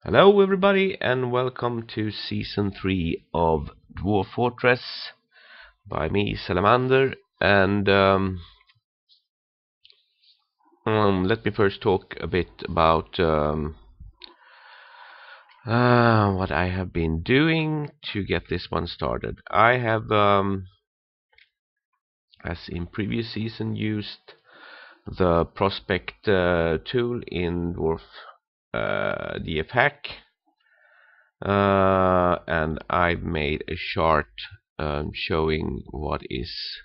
Hello everybody and welcome to season 3 of Dwarf Fortress by me, Salamander, and let me first talk a bit about what I have been doing to get this one started. I have, as in previous season, used the prospect tool in Dwarf DF Hack. And I've made a chart showing what is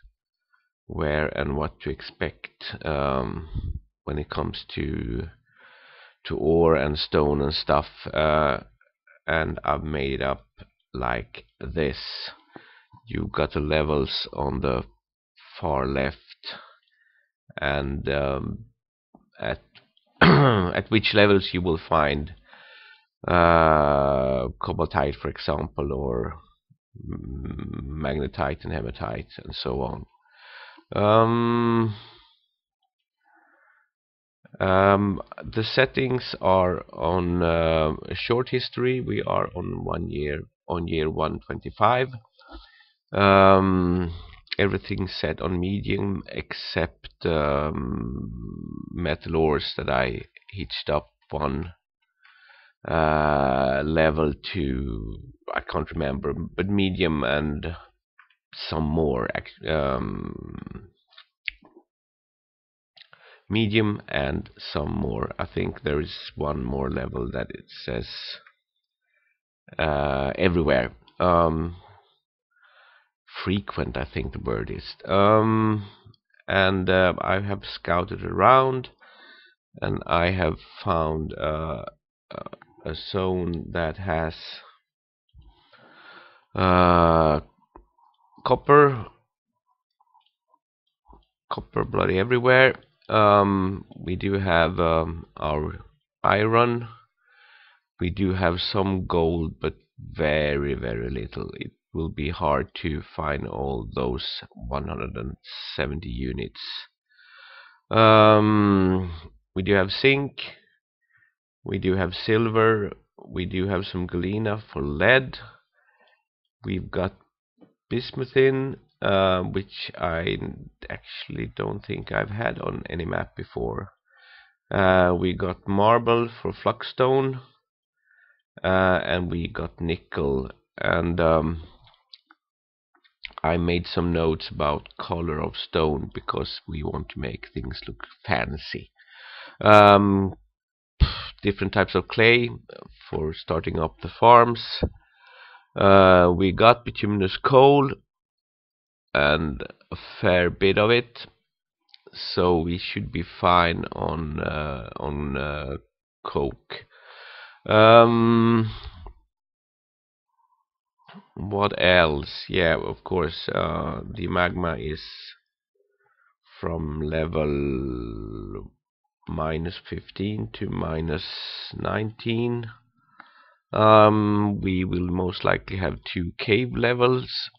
where and what to expect when it comes to ore and stone and stuff, and I've made up like this. You've got the levels on the far left, and at at which levels you will find cobaltite, for example, or magnetite and hematite and so on. The settings are on a short history. We are on year 125. Everything's set on medium except metal ores that I hitched up one level to, I can't remember, but medium and some more, medium and some more. I think there is one more level that it says everywhere. Frequent, I think the word is. And I have scouted around, and I have found a zone that has copper bloody everywhere. We do have our iron. We do have some gold, but very, very little. It will be hard to find all those 170 units. We do have zinc. We do have silver. We do have some galena for lead. We've got bismuthine, which I actually don't think I've had on any map before. We got marble for flux-stone, and we got nickel, and I made some notes about color of stone because we want to make things look fancy. Different types of clay for starting up the farms. We got bituminous coal and a fair bit of it, so we should be fine on coke. What else? Yeah, of course, the magma is from level -15 to -19. We will most likely have 2 cave levels.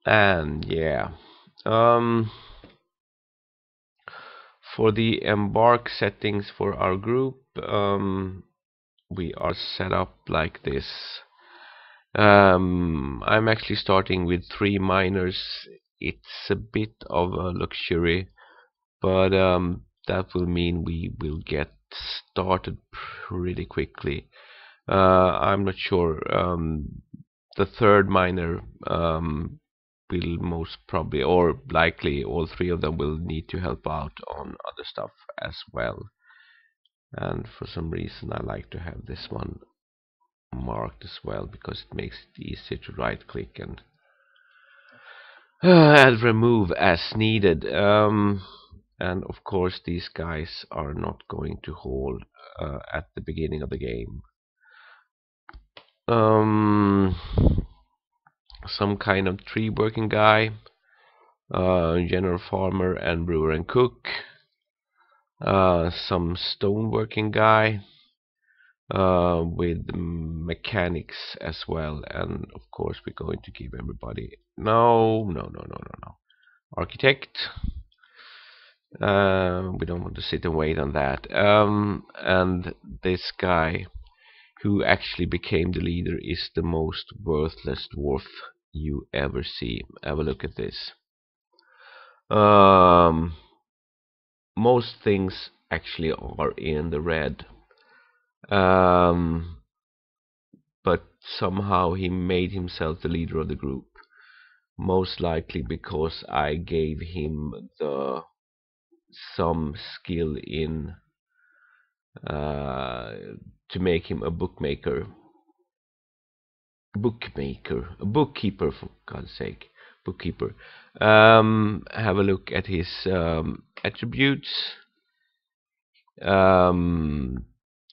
And yeah, for the embark settings for our group, we are set up like this. I'm actually starting with 3 miners. It's a bit of a luxury, but that will mean we will get started pretty quickly. I'm not sure. The third miner will most probably, or likely, all 3 of them will need to help out on other stuff as well. And for some reason I like to have this one marked as well, because it makes it easier to right click and remove as needed. And of course these guys are not going to hold at the beginning of the game. Some kind of tree working guy, general farmer and brewer and cook, some stone working guy, with mechanics as well, and of course we're going to give everybody no architect, We don't want to sit and wait on that. And this guy, who actually became the leader, is the most worthless dwarf you ever see. Have a look at this. Most things actually are in the red. But somehow he made himself the leader of the group. Most likely because I gave him some skill in to make him a bookkeeper, a bookkeeper, for God's sake, bookkeeper. Have a look at his attributes.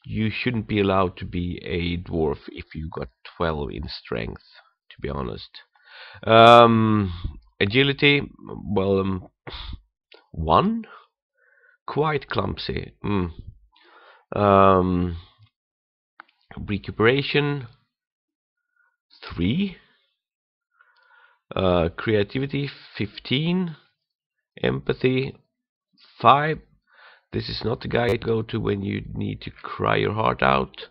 You shouldn't be allowed to be a dwarf if you got 12 in strength, to be honest. Agility, well, 1, quite clumsy. Recuperation, 3. Creativity, 15. Empathy, 5. This is not the guy to go to when you need to cry your heart out.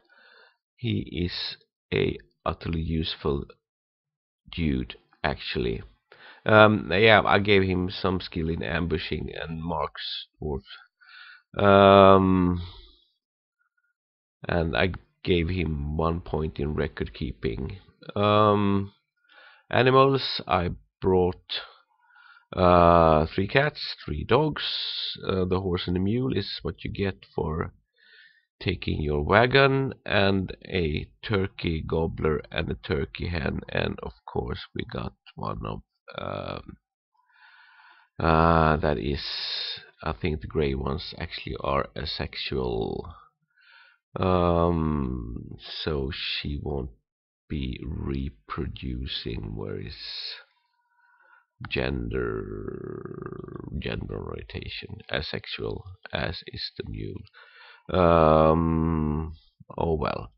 He is a utterly useful dude, actually. Yeah, I gave him some skill in ambushing and marks dwarf. And I gave him 1 point in record keeping. Animals, I brought 3 cats, 3 dogs. The horse and the mule is what you get for taking your wagon, and a turkey gobbler and a turkey hen, and of course we got one of that is, I think the gray ones actually are asexual, so she won't be reproducing. Where is gender rotation? Asexual, as is the mule. Oh well.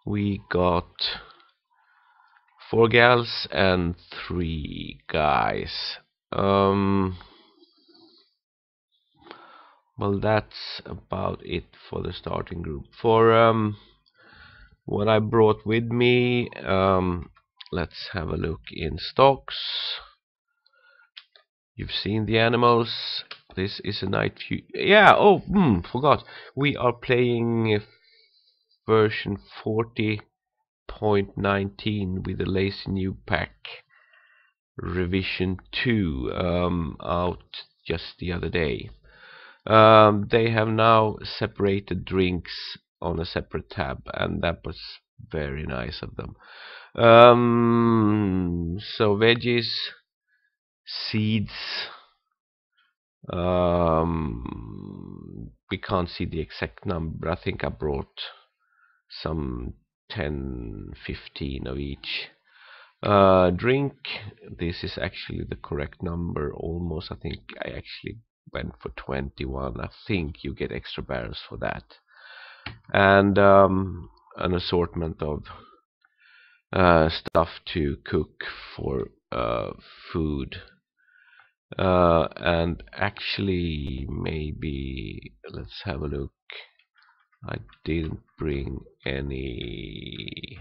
We got 4 gals and 3 guys. Well, that's about it for the starting group. For what I brought with me, let's have a look in stocks. You've seen the animals. This is a night view. Yeah, oh, forgot. We are playing version 40.19 with the Lazy New Pack revision 2 out just the other day. They have now separated drinks on a separate tab, and that was very nice of them. So veggies, seeds, we can't see the exact number, but I think I brought some 10-15 of each. Drink, this is actually the correct number, almost. I think I actually went for 21. I think you get extra barrels for that. And an assortment of stuff to cook for food. And actually, maybe let's have a look. I didn't bring any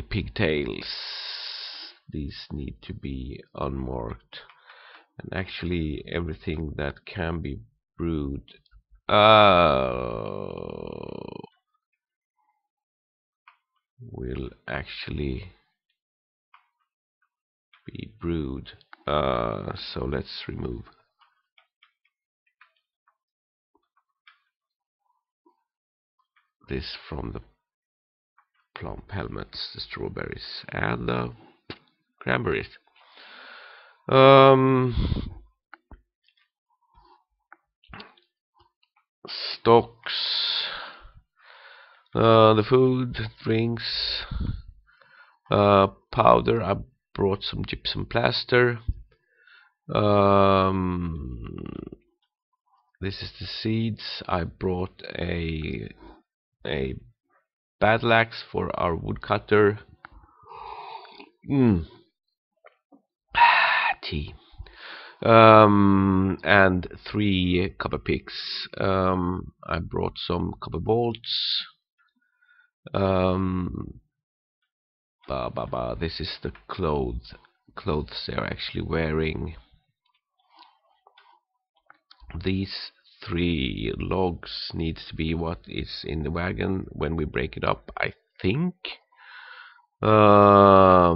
pigtails. These need to be unmarked. And actually, everything that can be brewed will actually be brewed. So let's remove this from the plump helmets, the strawberries and the cranberries. Stocks, the food, drinks, powder. I brought some gypsum plaster. This is the seeds. I brought a battle axe for our woodcutter. Mm. Tea. And 3 copper picks. I brought some copper bolts. Um, This is the clothes they're actually wearing. These 3 logs needs to be what is in the wagon when we break it up, I think. I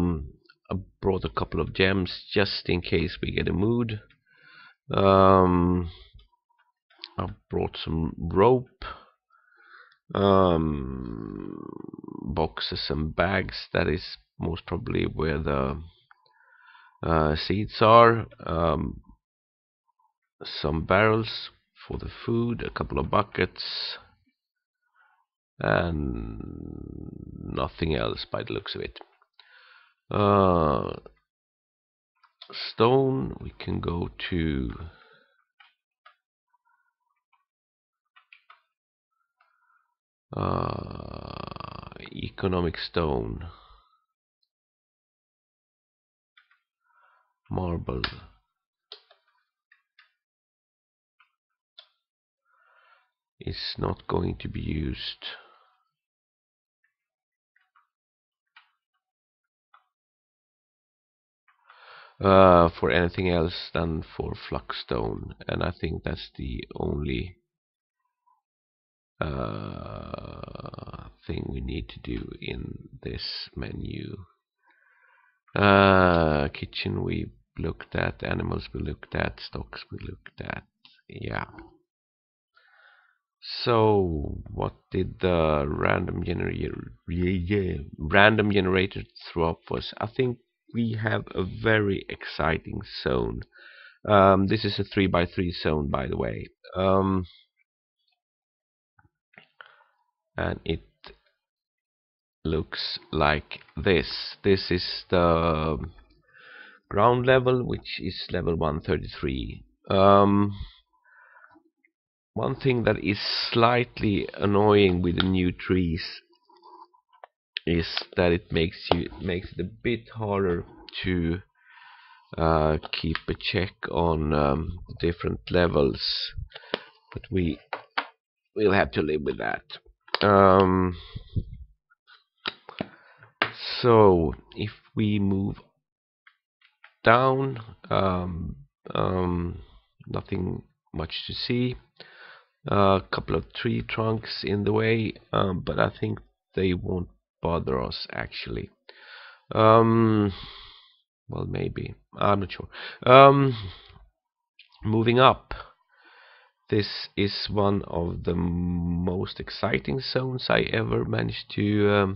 brought a couple of gems just in case we get a mood. I brought some rope, boxes and bags. That is most probably where the seeds are. Some barrels for the food, a couple of buckets, and nothing else by the looks of it. Stone, we can go to economic stone. Marble is not going to be used. For anything else than for flux-stone, and I think that's the only thing we need to do in this menu. Kitchen we looked at, animals we looked at, stocks we looked at. Yeah. So what did the random generator throw up for us? I think we have a very exciting zone. This is a 3x3 zone, by the way, and it looks like this. This is the ground level, which is level 133. One thing that is slightly annoying with the new trees is that it makes it a bit harder to keep a check on the different levels, but we'll have to live with that. So if we move down, nothing much to see. A couple of tree trunks in the way, but I think they won't bother us actually. Well, maybe, I'm not sure. Moving up, this is one of the most exciting zones I ever managed to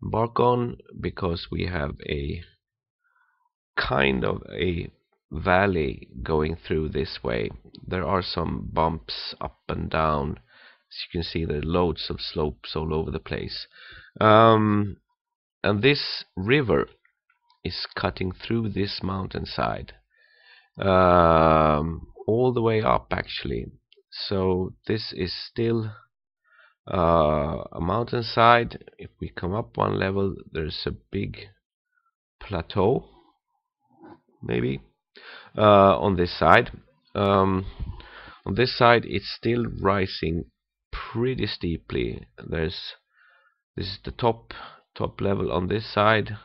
embark on, because we have a kind of a valley going through this way. There are some bumps up and down. As you can see, there are loads of slopes all over the place. And this river is cutting through this mountainside, all the way up actually. So this is still a mountainside. If we come up one level, there's a big plateau, maybe, on this side. On this side, it's still rising pretty steeply. This is the top level on this side,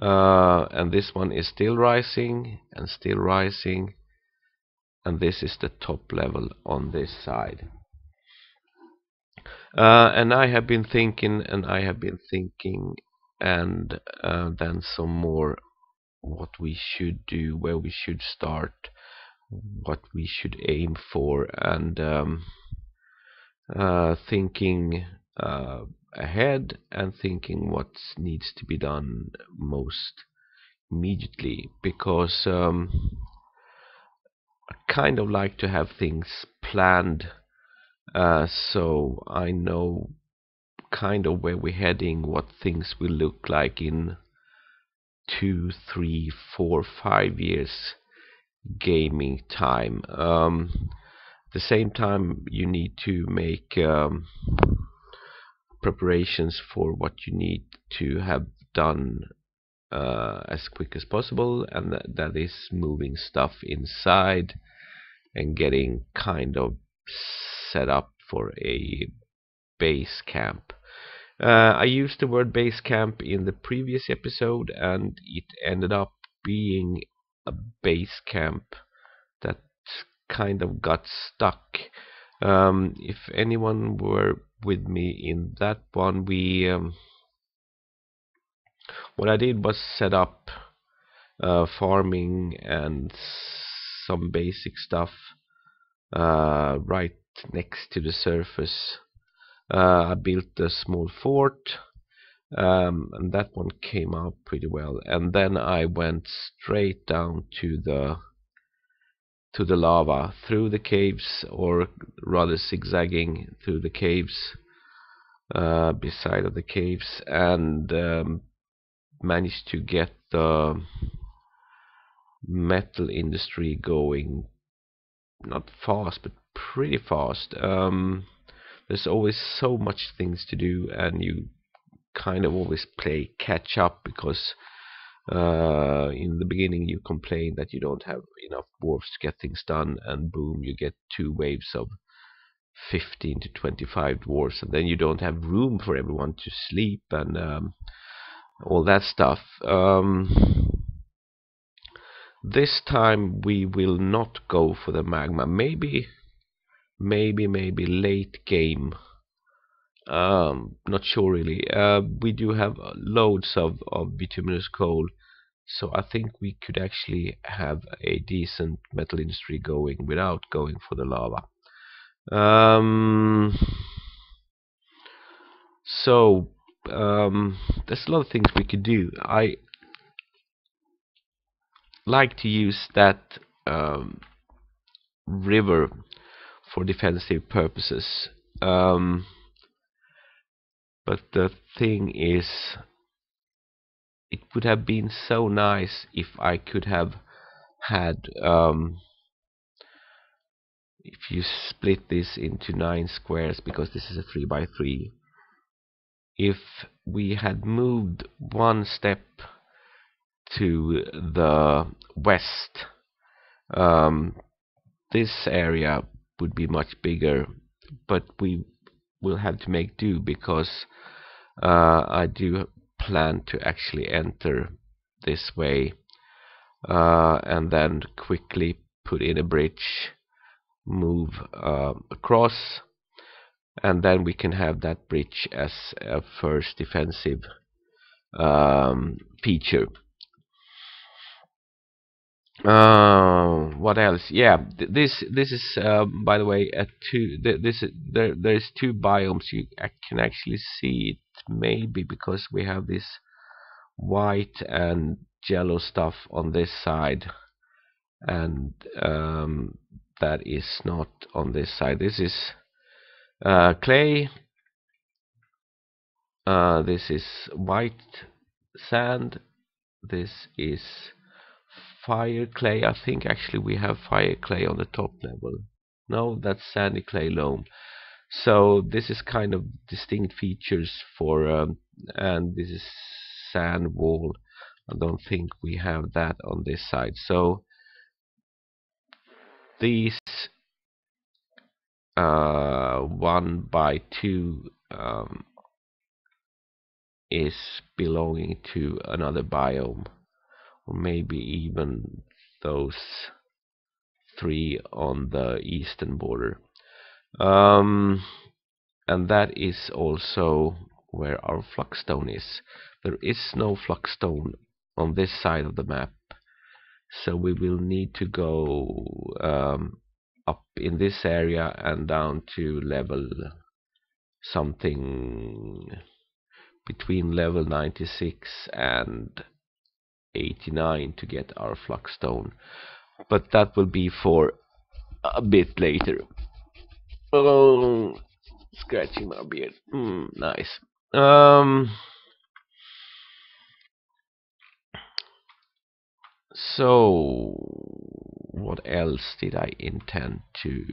and this one is still rising and still rising, and this is the top level on this side. And I have been thinking, and then some more, what we should do, where we should start, what we should aim for, and thinking ahead, and thinking what needs to be done most immediately, because I kind of like to have things planned, so I know kind of where we're heading, what things will look like in 2, 3, 4, 5 years gaming time. At the same time, you need to make preparations for what you need to have done as quick as possible, and that is moving stuff inside and getting kind of set up for a base camp. I used the word base camp in the previous episode, and it ended up being a base camp that kind of got stuck. If anyone were with me in that one, what I did was set up farming and some basic stuff right next to the surface. I built a small fort, and that one came out pretty well. And then I went straight down to the lava through the caves, or rather zigzagging through the caves, beside of the caves, and managed to get the metal industry going, not fast but pretty fast. There's always so much things to do, and you kind of always play catch up, because in the beginning you complain that you don't have enough dwarfs to get things done, and boom, you get 2 waves of 15 to 25 dwarfs, and then you don't have room for everyone to sleep, and all that stuff. This time we will not go for the magma. Maybe late game. Not sure really. We do have loads of bituminous coal, so I think we could actually have a decent metal industry going without going for the lava. There's a lot of things we could do. I like to use that river for defensive purposes. But the thing is, it would have been so nice if I could have had, if you split this into 9 squares, because this is a 3 by 3, if we had moved 1 step to the west, this area would be much bigger, but we will have to make do, because I do plan to actually enter this way, and then quickly put in a bridge, move across, and then we can have that bridge as a first defensive feature. What else? Yeah, this is by the way there's 2 biomes. I can actually see it, maybe because we have this white and yellow stuff on this side, and that is not on this side. This is clay, this is white sand, this is fire clay. I think actually we have fire clay on the top level. No, that's sandy clay loam. So this is kind of distinct features for and this is sand wall. I don't think we have that on this side. So these 1 by 2 is belonging to another biome, or maybe even those 3 on the eastern border. And that is also where our flux-stone is. There is no flux-stone on this side of the map, so we will need to go up in this area and down to level something between level 96 and 89 to get our flux-stone, but that will be for a bit later. Oh, scratching my beard. Nice. So what else did I intend to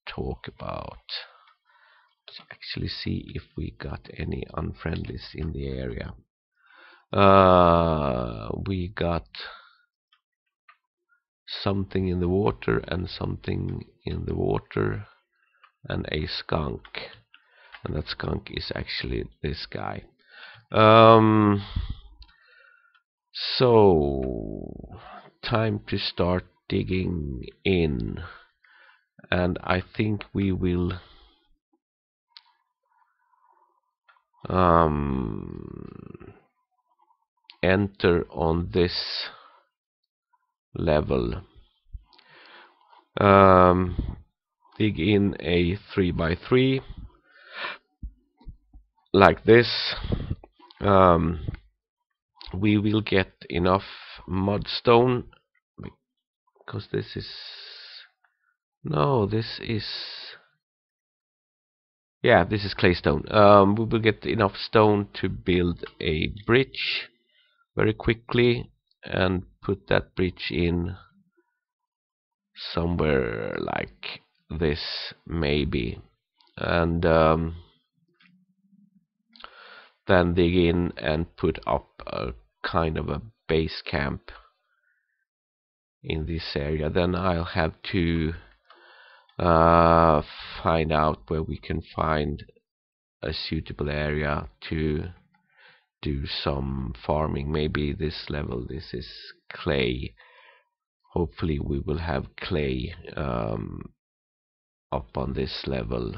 talk about? Let's actually see if we got any unfriendlies in the area. We got something in the water and something in the water and a skunk, and that skunk is actually this guy. So time to start digging in, and I think we will enter on this level. Dig in a 3x3 like this. We will get enough mudstone, because this is this is claystone. We will get enough stone to build a bridge very quickly and put that bridge in somewhere like this maybe, and then dig in and put up a kind of a base camp in this area. Then I'll have to find out where we can find a suitable area to do some farming. Maybe this level, this is clay. Hopefully we will have clay up on this level.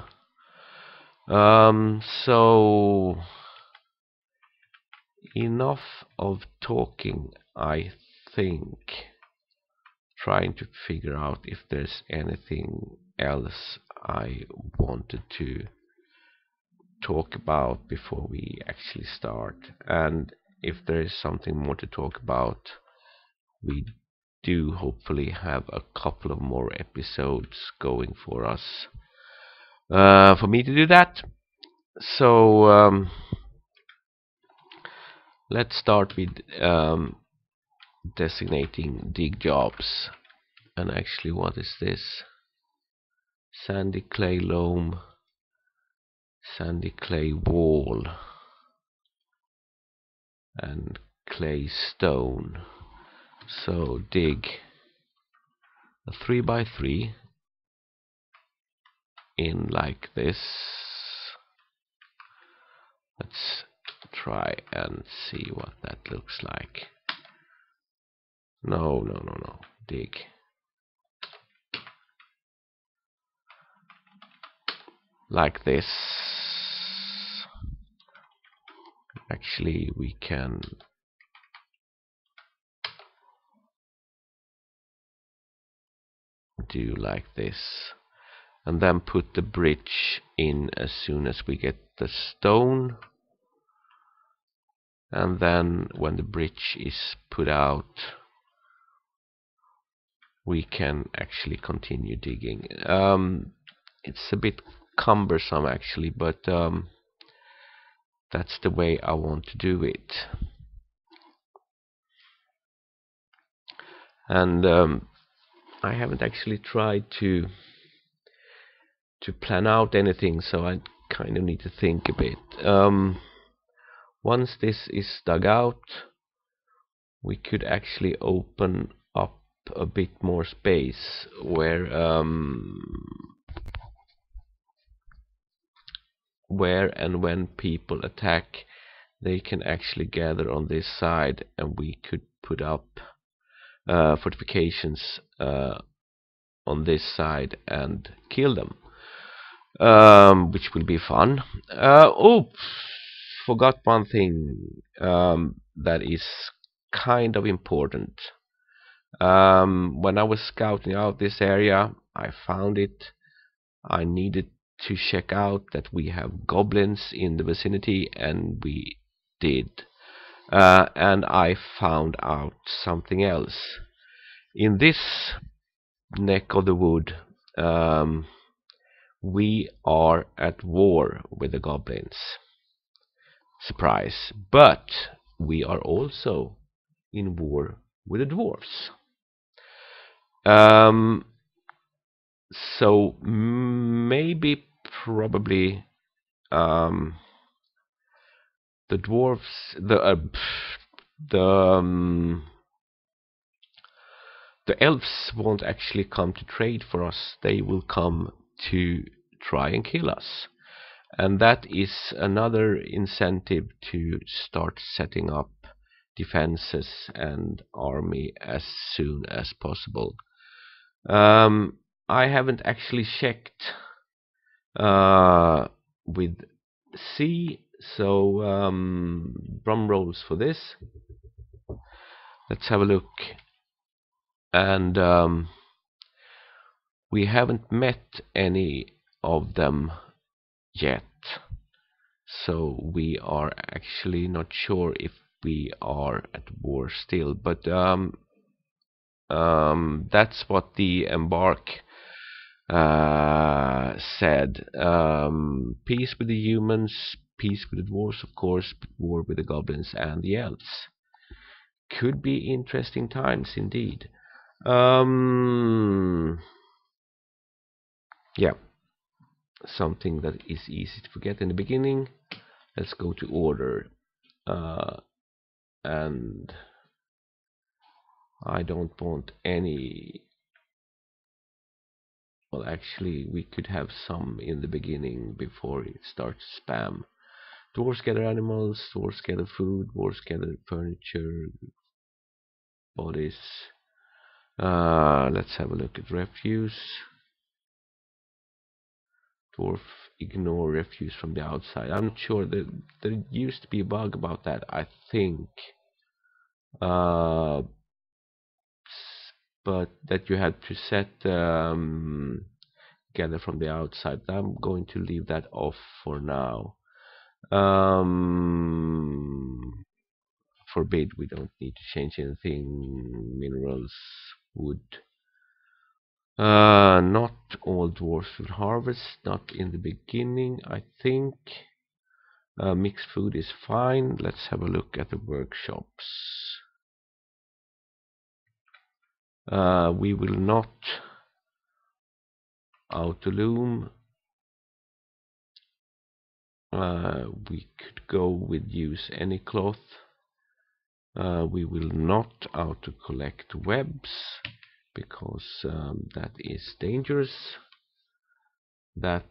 So enough of talking, I think. Trying to figure out if there's anything else I wanted to talk about before we actually start, and if there is something more to talk about, we do hopefully have a couple of more episodes going for us for me to do that. So let's start with designating dig jobs. And actually, what is this? Sandy clay loam, sandy clay wall, and clay stone. So dig a 3x3 in like this. Let's try and see what that looks like. No. Dig. Like this. Actually, we can do like this, and then put the bridge in as soon as we get the stone, and then when the bridge is put out, we can actually continue digging. It's a bit cumbersome actually, but that's the way I want to do it. And I haven't actually tried to plan out anything, so I kind of need to think a bit. Once this is dug out, we could actually open up a bit more space where and when people attack, they can actually gather on this side, and we could put up fortifications on this side and kill them, which will be fun. Forgot one thing that is kind of important. When I was scouting out this area, I found it. I needed to check out that we have goblins in the vicinity, and we did. And I found out something else. In this neck of the wood, we are at war with the goblins. Surprise. But we are also in war with the dwarfs. So maybe probably the dwarfs, The the elves won't actually come to trade for us. They will come to try and kill us. And that is another incentive to start setting up defenses and army as soon as possible. I haven't actually checked with C, so drum rolls for this. Let's have a look. And we haven't met any of them yet, so we are actually not sure if we are at war still, but that's what the embark said. Peace with the humans, peace with the dwarves, of course, but war with the goblins and the elves. Could be interesting times indeed. Yeah, something that is easy to forget in the beginning. Let's go to order. And I don't want any. Well, actually, we could have some in the beginning before it starts spam. Dwarves gather animals, dwarves gather food, dwarves gather furniture, bodies. Let's have a look at refuse. Dwarf ignore refuse from the outside. I'm not sure. There used to be a bug about that, I think. But that you had to set gather from the outside. I'm going to leave that off for now. Forbid, we don't need to change anything. Minerals, wood. Not all dwarfs will harvest, not in the beginning, I think. Mixed food is fine. Let's have a look at the workshops. We will not auto-loom. We could go with use any cloth. We will not auto-collect webs, because that is dangerous. That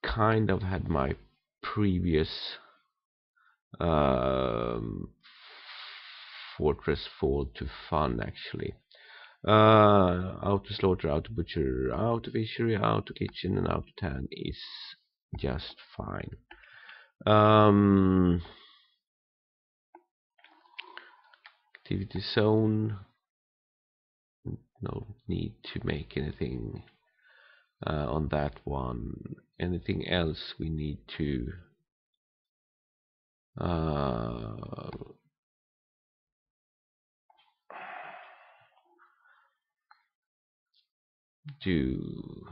kind of had my previous fortress fall to fun, actually. Auto slaughter, auto butcher, auto fishery, auto kitchen, and auto tan is just fine. Activity zone, no need to make anything on that one. Anything else we need to do?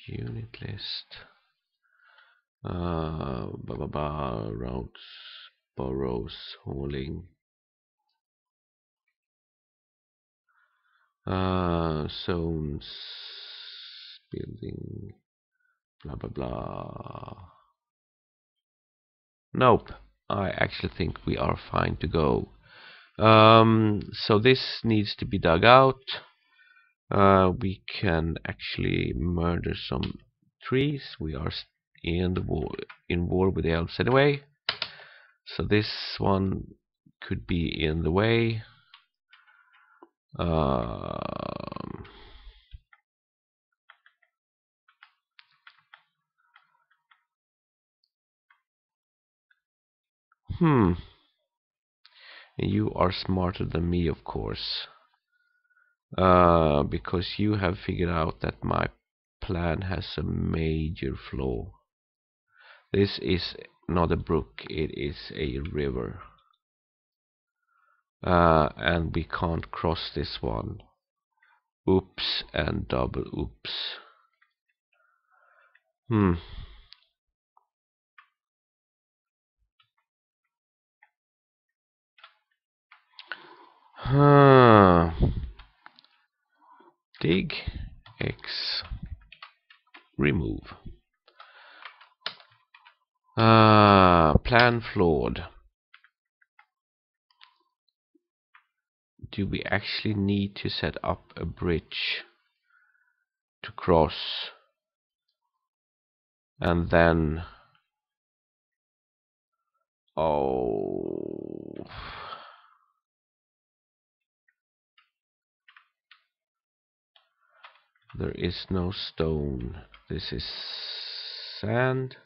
Unit list, routes, burrows, hauling, zones, building, blah blah blah. Nope, I actually think we are fine to go. So this needs to be dug out. We can actually murder some trees. We are in war with the elves anyway, so this one could be in the way. You are smarter than me, of course, because you have figured out that my plan has a major flaw. This is not a brook, it is a river. And we can't cross this one. Oops and double oops. Dig, X, remove. Plan flawed. do we actually need to set up a bridge to cross? And then, oh, there is no stone. This is sand.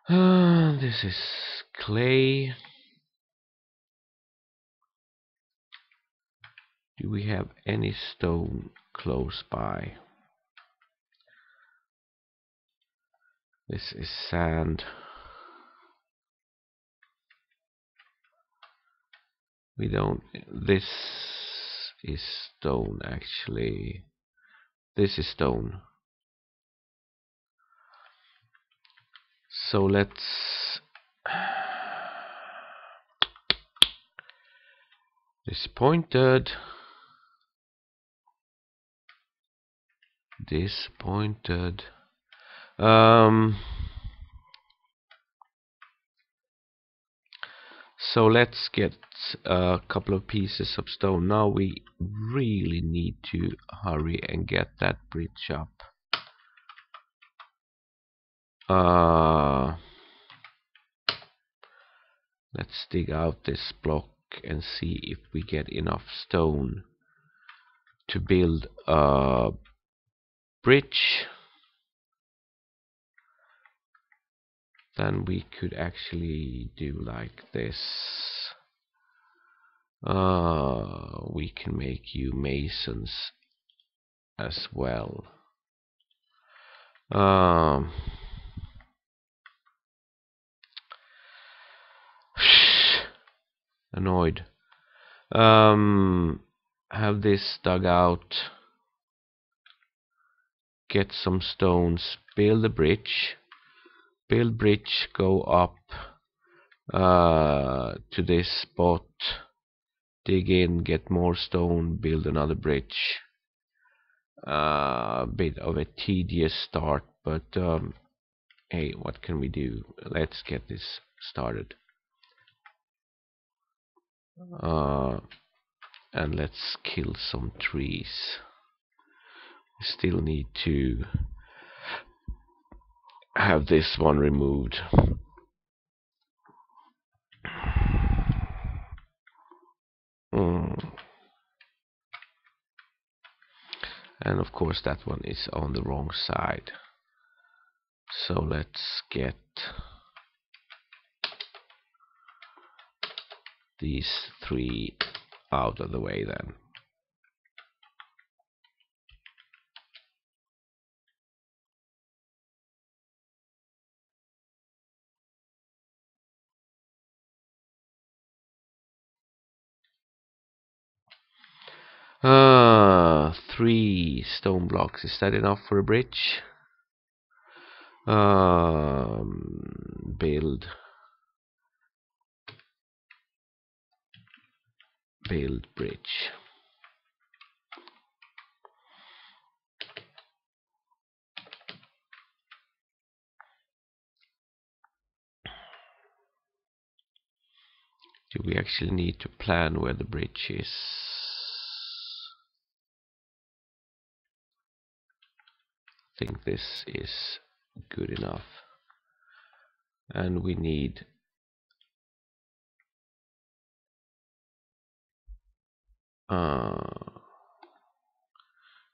This is clay. Do we have any stone close by? This is sand. We don't. This is stone actually. This is stone. So let's. Disappointed. Disappointed. So let's get a couple of pieces of stone. Now we really need to hurry and get that bridge up. Let's dig out this block and see if we get enough stone to build a bridge. Then we could actually do like this. We can make you masons as well. Annoyed. Have this dug out. Get some stones. Build a bridge. Build bridge. Go up to this spot. Dig in. Get more stone. Build another bridge. A bit of a tedious start, but hey, what can we do? Let's get this started. And let's kill some trees. We still need to have this one removed. And of course that one is on the wrong side. So let's get these three out of the way then. Three stone blocks. Is that enough for a bridge? Build bridge. Do we actually need to plan where the bridge is? I think this is good enough. And we need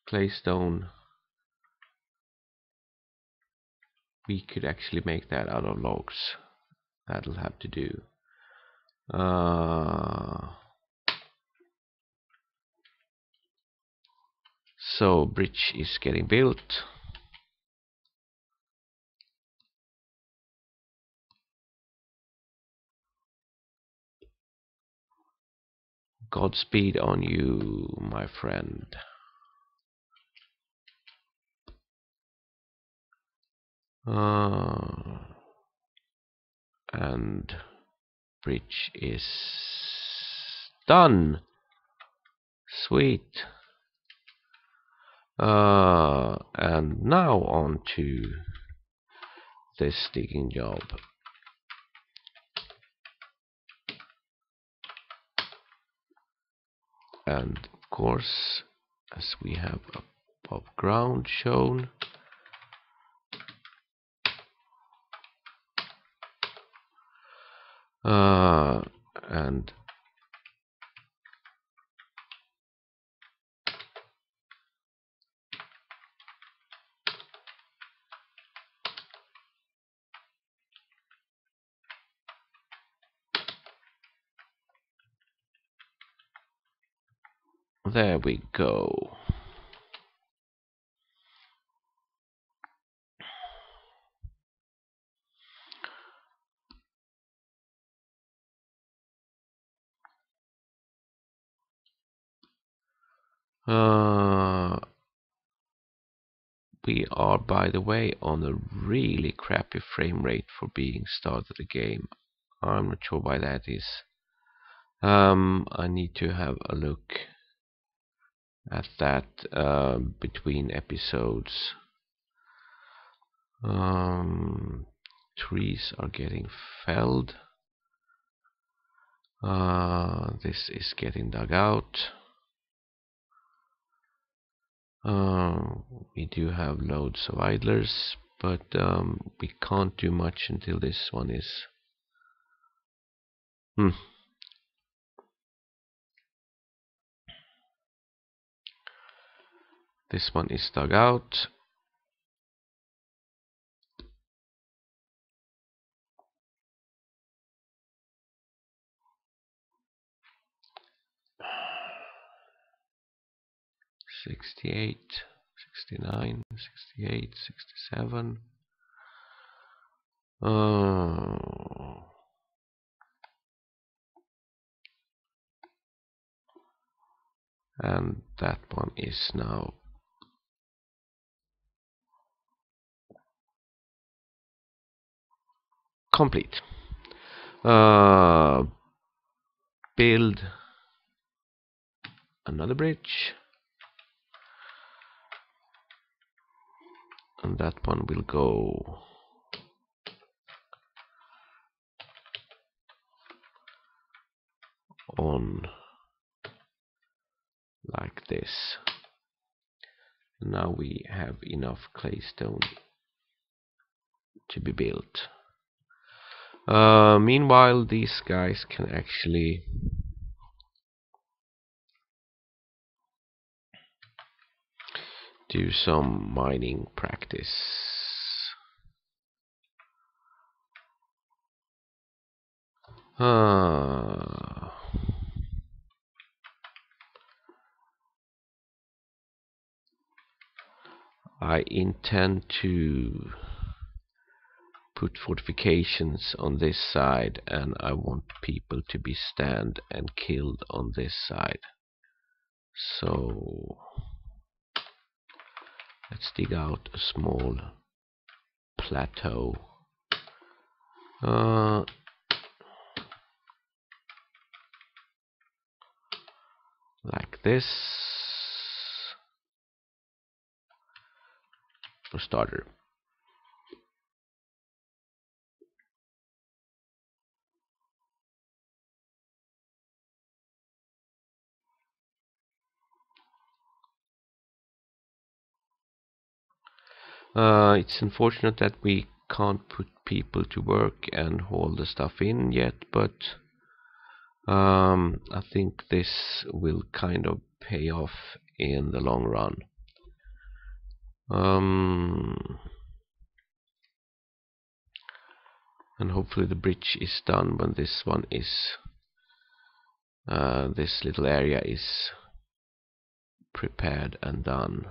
claystone. We could actually make that out of logs. That'll have to do. So bridge is getting built. Godspeed on you, my friend. And bridge is done. Sweet. And now on to this digging job. And of course, as we have above ground shown, and there we go. We are, by the way, on a really crappy frame rate for being start of the game. I'm not sure why that is. I need to have a look at that between episodes. Trees are getting felled. This is getting dug out. We do have loads of idlers, but we can't do much until this one is. This one is dug out. '68, '69, '68, '67. And that one is now complete. Build another bridge, and that one will go on like this. Now we have enough claystone to be built. Meanwhile, these guys can actually do some mining practice. I intend to put fortifications on this side, and I want people to be stand and killed on this side. So let's dig out a small plateau. Like this, for starter. It's unfortunate that we can't put people to work and haul the stuff in yet, but I think this will kind of pay off in the long run. And hopefully the bridge is done when this one is this little area is prepared and done.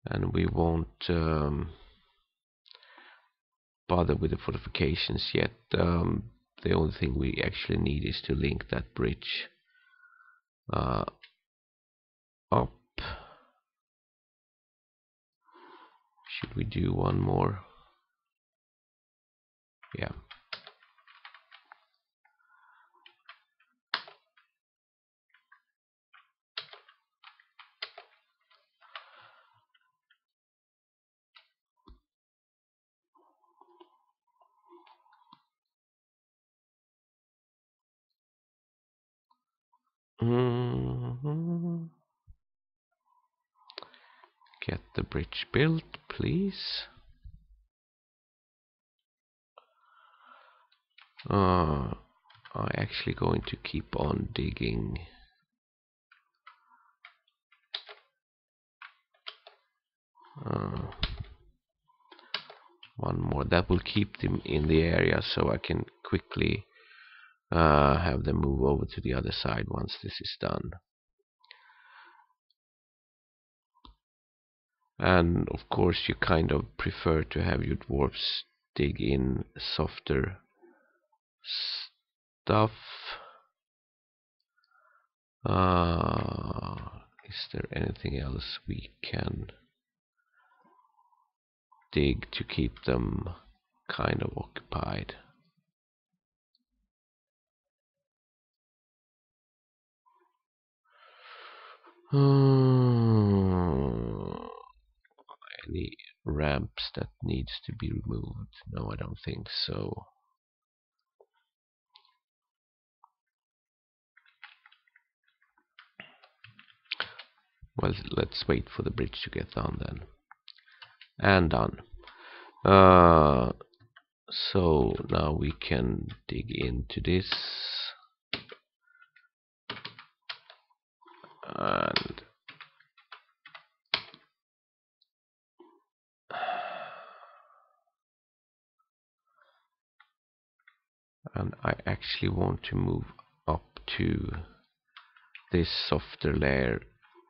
And we won't bother with the fortifications yet. The only thing we actually need is to link that bridge up. Should we do one more? Yeah. Get the bridge built, please. I'm actually going to keep on digging. One more. That will keep them in the area, so I can quickly have them move over to the other side once this is done. And of course you kind of prefer to have your dwarfs dig in softer stuff. Is there anything else we can dig to keep them kind of occupied? Any ramps that needs to be removed? No, I don't think so. Well, let's wait for the bridge to get done then. And done. So now we can dig into this. And I actually want to move up to this softer layer.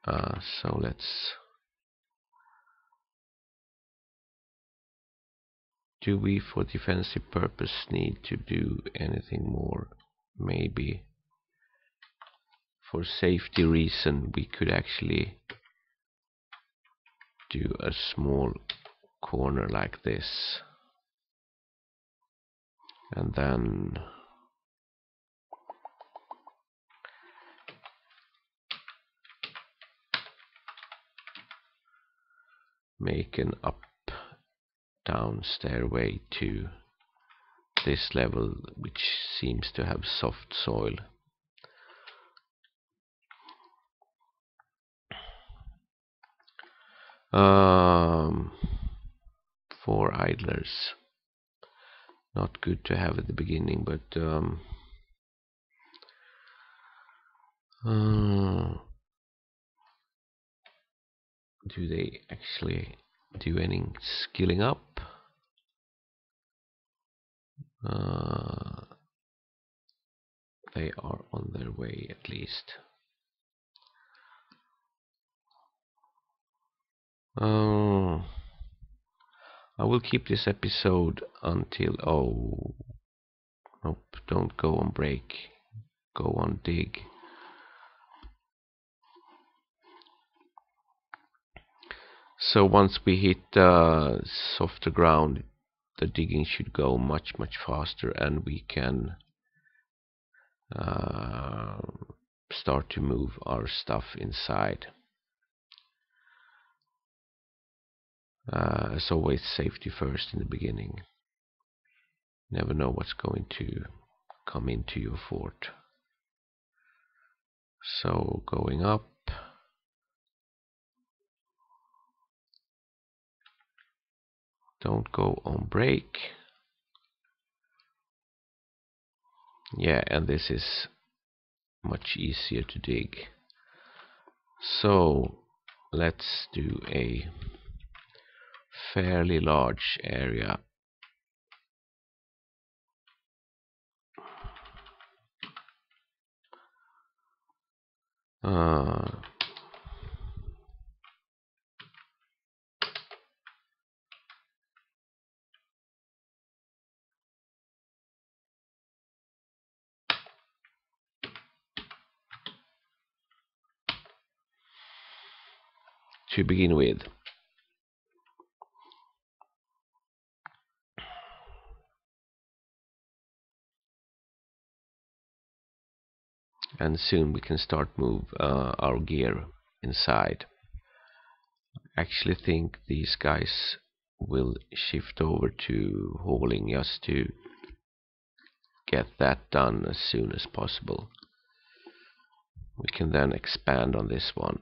So let's... Do we, for defensive purpose, need to do anything more? Maybe. For safety reason, we could actually do a small corner like this. And then make an up-down stairway to this level, which seems to have soft soil. For idlers, not good to have at the beginning, but do they actually do any skilling up? They are on their way, at least. I will keep this episode until... Oh, nope, don't go on break. Go on dig. So once we hit softer ground, the digging should go much faster, and we can start to move our stuff inside. As always, safety first in the beginning. Never know what's going to come into your fort. So going up. Don't go on break. Yeah, and this is much easier to dig. So let's do a fairly large area. To begin with. And soon we can start move our gear inside. I actually think these guys will shift over to hauling just to get that done as soon as possible. We can then expand on this one.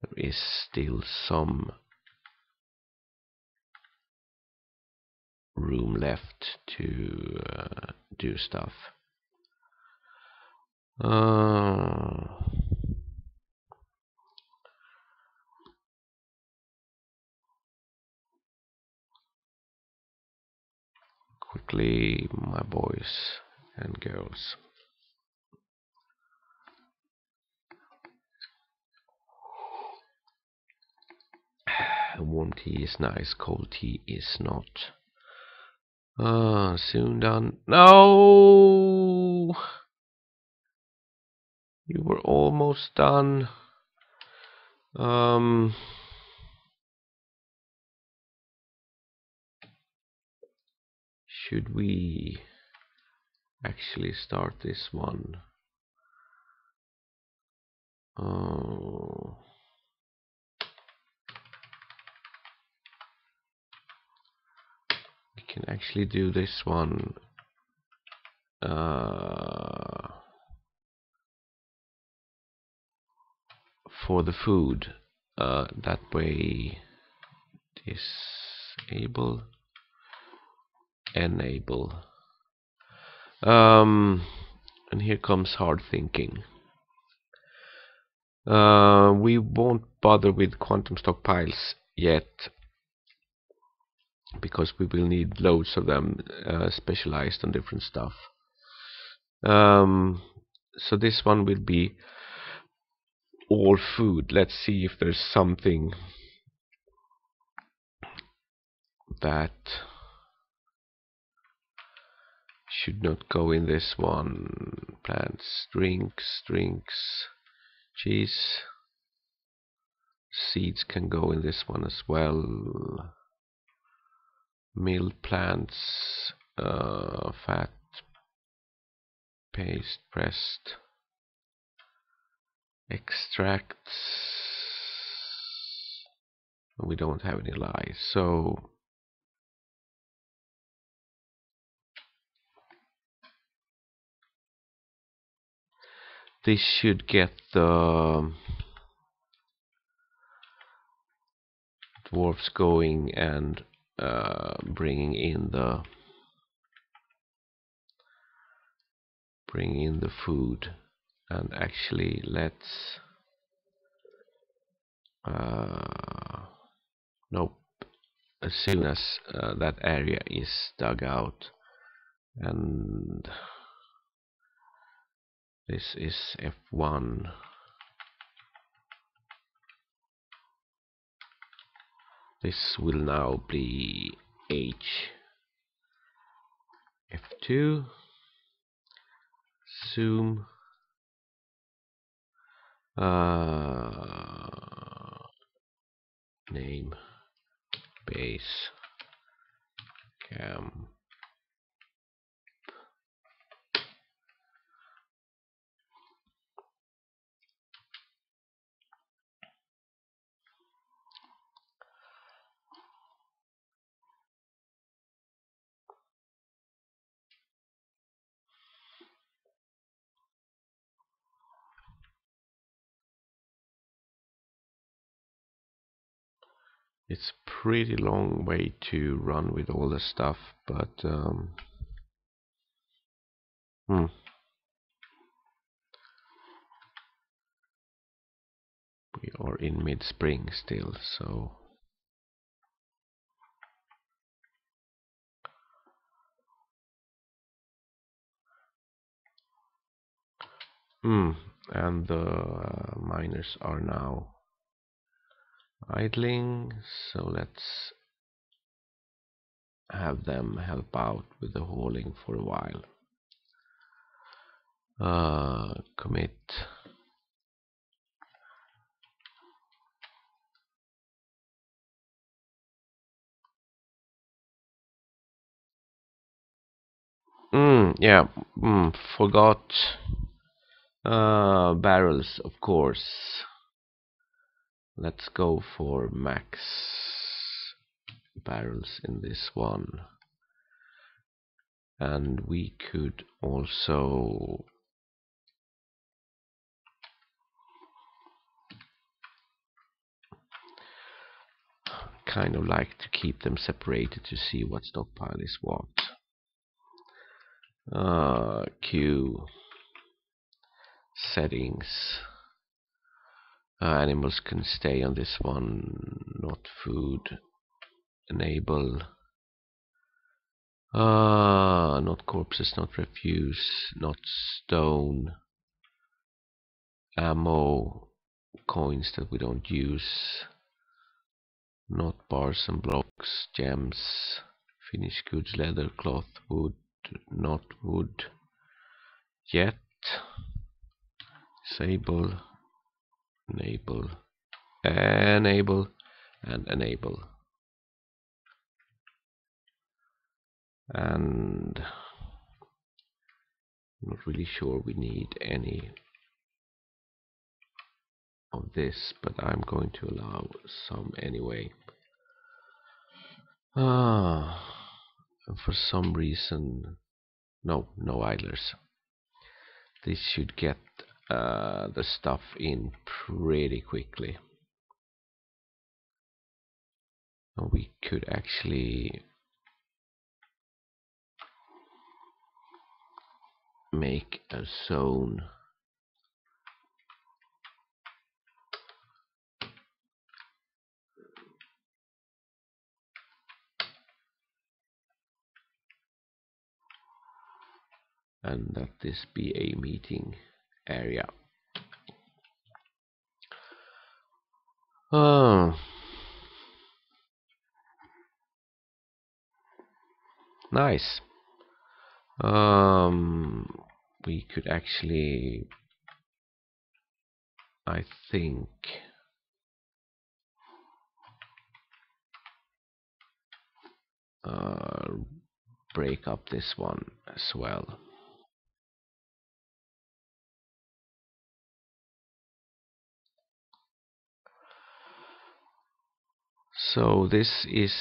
There is still some room left to do stuff. Quickly, my boys and girls. Warm tea is nice, cold tea is not. Soon done. No! You were almost done. Should we actually start this one? We can actually do this one for the food. That way, disable, enable. And here comes hard thinking. We won't bother with quantum stockpiles yet, because we will need loads of them specialized on different stuff. So this one will be all food. Let's see if there's something that should not go in this one. Plants, drinks, cheese. Seeds can go in this one as well. Mill plants, fat, paste, pressed, extracts. We don't have any lye, so this should get the dwarfs going and bringing in the food. And actually, let's nope. As soon as that area is dug out, and this is F1. This will now be H. F2. Zoom. Name. Base. Cam. It's a pretty long way to run with all the stuff, but we are in mid-spring still, so and the miners are now idling, so let's have them help out with the hauling for a while. Commit. Yeah, forgot barrels, of course. Let's go for max barrels in this one. And we could also kind of like to keep them separated to see what stockpile is what. Queue settings. Animals can stay on this one, not food. Enable. Not corpses, not refuse, not stone. Ammo, coins that we don't use. Not bars and blocks, gems, finished goods, leather, cloth, wood, not wood. Yet. Disable, enable, enable, and enable. And I'm not really sure we need any of this, but I'm going to allow some anyway. And for some reason, no idlers. This should get the stuff in pretty quickly. And we could actually make a zone. And let this be a meeting area. Nice. We could actually, I think, break up this one as well. So this is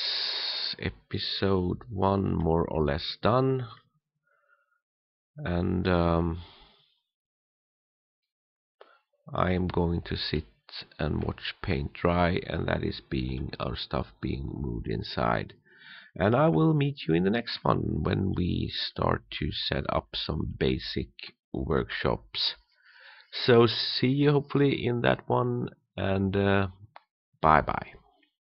episode 1 more or less done, and I am going to sit and watch paint dry, and that is being our stuff being moved inside. And I will meet you in the next one when we start to set up some basic workshops. So see you hopefully in that one, and bye bye.